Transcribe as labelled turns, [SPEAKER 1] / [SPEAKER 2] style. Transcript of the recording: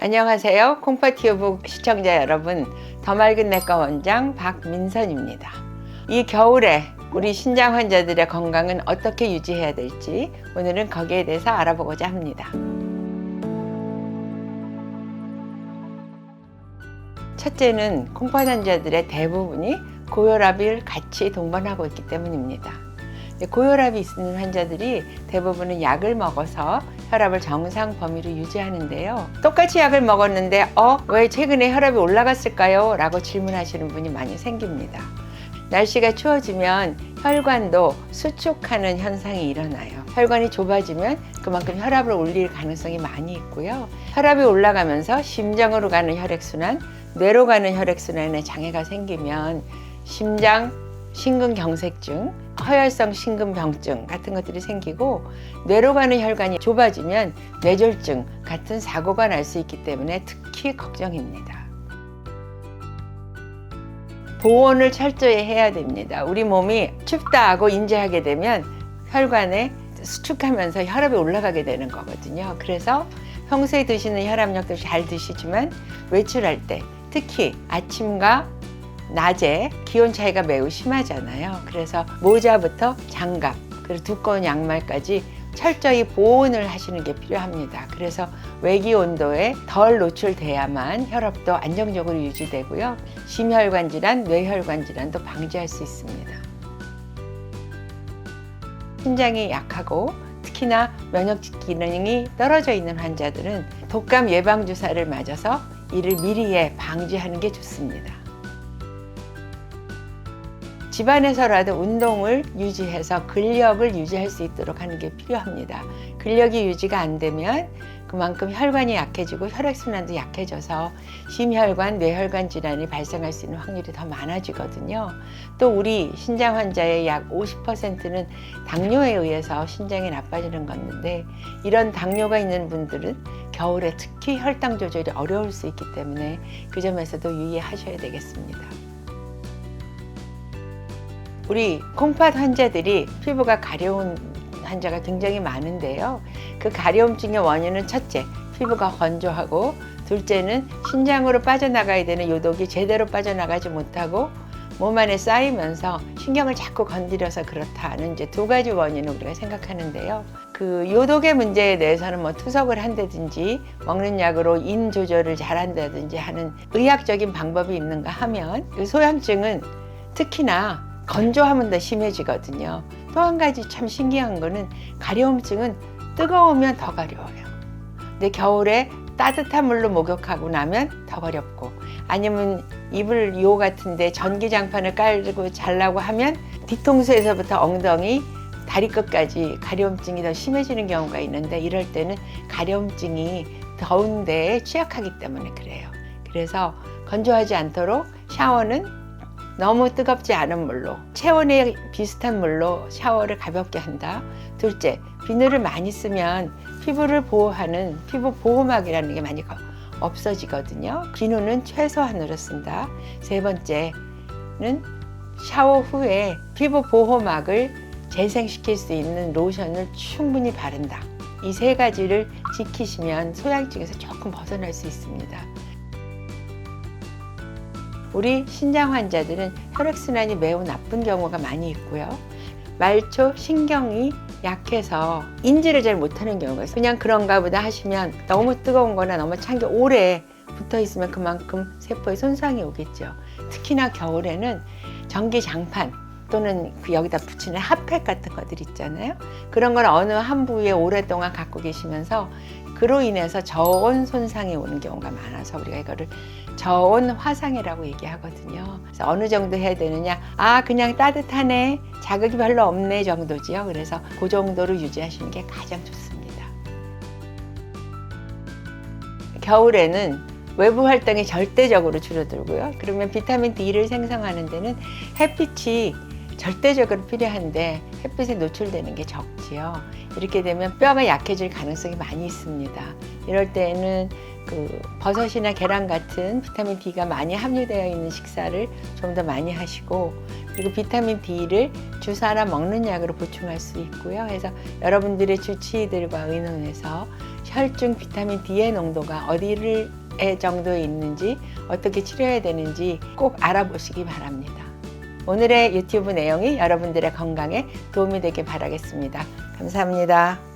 [SPEAKER 1] 안녕하세요. 콩파티유부 시청자 여러분, 더 맑은 내과 원장 박민선입니다. 이 겨울에 우리 신장 환자들의 건강은 어떻게 유지해야 될지 오늘은 거기에 대해서 알아보고자 합니다. 첫째는 콩팥 환자들의 대부분이 고혈압을 같이 동반하고 있기 때문입니다. 고혈압이 있는 환자들이 대부분은 약을 먹어서 혈압을 정상 범위로 유지하는데요. 똑같이 약을 먹었는데 왜 최근에 혈압이 올라갔을까요? 라고 질문하시는 분이 많이 생깁니다. 날씨가 추워지면 혈관도 수축하는 현상이 일어나요. 혈관이 좁아지면 그만큼 혈압을 올릴 가능성이 많이 있고요. 혈압이 올라가면서 심장으로 가는 혈액순환, 뇌로 가는 혈액순환에 장애가 생기면 심장, 심근경색증, 허혈성 심근병증 같은 것들이 생기고, 뇌로 가는 혈관이 좁아지면 뇌졸중 같은 사고가 날 수 있기 때문에 특히 걱정입니다. 보온을 철저히 해야 됩니다. 우리 몸이 춥다 하고 인지하게 되면 혈관에 수축하면서 혈압이 올라가게 되는 거거든요. 그래서 평소에 드시는 혈압약도 잘 드시지만 외출할 때, 특히 아침과 낮에 기온 차이가 매우 심하잖아요. 그래서 모자부터 장갑, 그리고 두꺼운 양말까지 철저히 보온을 하시는 게 필요합니다. 그래서 외기 온도에 덜 노출돼야만 혈압도 안정적으로 유지되고요. 심혈관 질환, 뇌혈관 질환도 방지할 수 있습니다. 신장이 약하고 특히나 면역 기능이 떨어져 있는 환자들은 독감 예방 주사를 맞아서 이를 미리에 방지하는 게 좋습니다. 집안에서라도 운동을 유지해서 근력을 유지할 수 있도록 하는 게 필요합니다. 근력이 유지가 안 되면 그만큼 혈관이 약해지고 혈액순환도 약해져서 심혈관, 뇌혈관 질환이 발생할 수 있는 확률이 더 많아지거든요. 또 우리 신장 환자의 약 50%는 당뇨에 의해서 신장이 나빠지는 건데, 이런 당뇨가 있는 분들은 겨울에 특히 혈당 조절이 어려울 수 있기 때문에 그 점에서도 유의하셔야 되겠습니다. 우리 콩팥 환자들이 피부가 가려운 환자가 굉장히 많은데요. 그 가려움증의 원인은 첫째, 피부가 건조하고, 둘째는 신장으로 빠져나가야 되는 요독이 제대로 빠져나가지 못하고 몸 안에 쌓이면서 신경을 자꾸 건드려서 그렇다는 이제 두 가지 원인을 우리가 생각하는데요. 그 요독의 문제에 대해서는 투석을 한다든지 먹는 약으로 인 조절을 잘한다든지 하는 의학적인 방법이 있는가 하면, 그 소염증은 특히나 건조하면 더 심해지거든요. 또 한 가지 참 신기한 거는 가려움증은 뜨거우면 더 가려워요. 근데 겨울에 따뜻한 물로 목욕하고 나면 더 가렵고, 아니면 이불 요 같은데 전기장판을 깔고 자려고 하면 뒤통수에서부터 엉덩이, 다리 끝까지 가려움증이 더 심해지는 경우가 있는데, 이럴 때는 가려움증이 더운 데에 취약하기 때문에 그래요. 그래서 건조하지 않도록 샤워는 너무 뜨겁지 않은 물로, 체온에 비슷한 물로 샤워를 가볍게 한다. 둘째, 비누를 많이 쓰면 피부를 보호하는 피부 보호막이라는 게 많이 없어지거든요. 비누는 최소한으로 쓴다. 세 번째는 샤워 후에 피부 보호막을 재생시킬 수 있는 로션을 충분히 바른다. 이 세 가지를 지키시면 소양증에서 조금 벗어날 수 있습니다. 우리 신장 환자들은 혈액순환이 매우 나쁜 경우가 많이 있고요. 말초 신경이 약해서 인지를 잘 못하는 경우가 있어요. 그냥 그런가 보다 하시면 너무 뜨거운 거나 너무 찬 게 오래 붙어 있으면 그만큼 세포에 손상이 오겠죠. 특히나 겨울에는 전기장판 또는 여기다 붙이는 핫팩 같은 것들 있잖아요. 그런 걸 어느 한 부위에 오랫동안 갖고 계시면서 그로 인해서 저온 손상이 오는 경우가 많아서 우리가 이거를 저온 화상이라고 얘기하거든요. 그래서 어느 정도 해야 되느냐? 그냥 따뜻하네, 자극이 별로 없네 정도지요. 그래서 그 정도로 유지하시는 게 가장 좋습니다. 겨울에는 외부 활동이 절대적으로 줄어들고요. 그러면 비타민 D를 생성하는 데는 햇빛이 절대적으로 필요한데 햇빛에 노출되는 게 적지요. 이렇게 되면 뼈가 약해질 가능성이 많이 있습니다. 이럴 때는 버섯이나 계란 같은 비타민 D가 많이 함유되어 있는 식사를 좀 더 많이 하시고, 그리고 비타민 D를 주사나 먹는 약으로 보충할 수 있고요. 그래서 여러분들의 주치의들과 의논해서 혈중 비타민 D의 농도가 어디를 정도에 있는지 어떻게 치료해야 되는지 꼭 알아보시기 바랍니다. 오늘의 유튜브 내용이 여러분들의 건강에 도움이 되길 바라겠습니다. 감사합니다.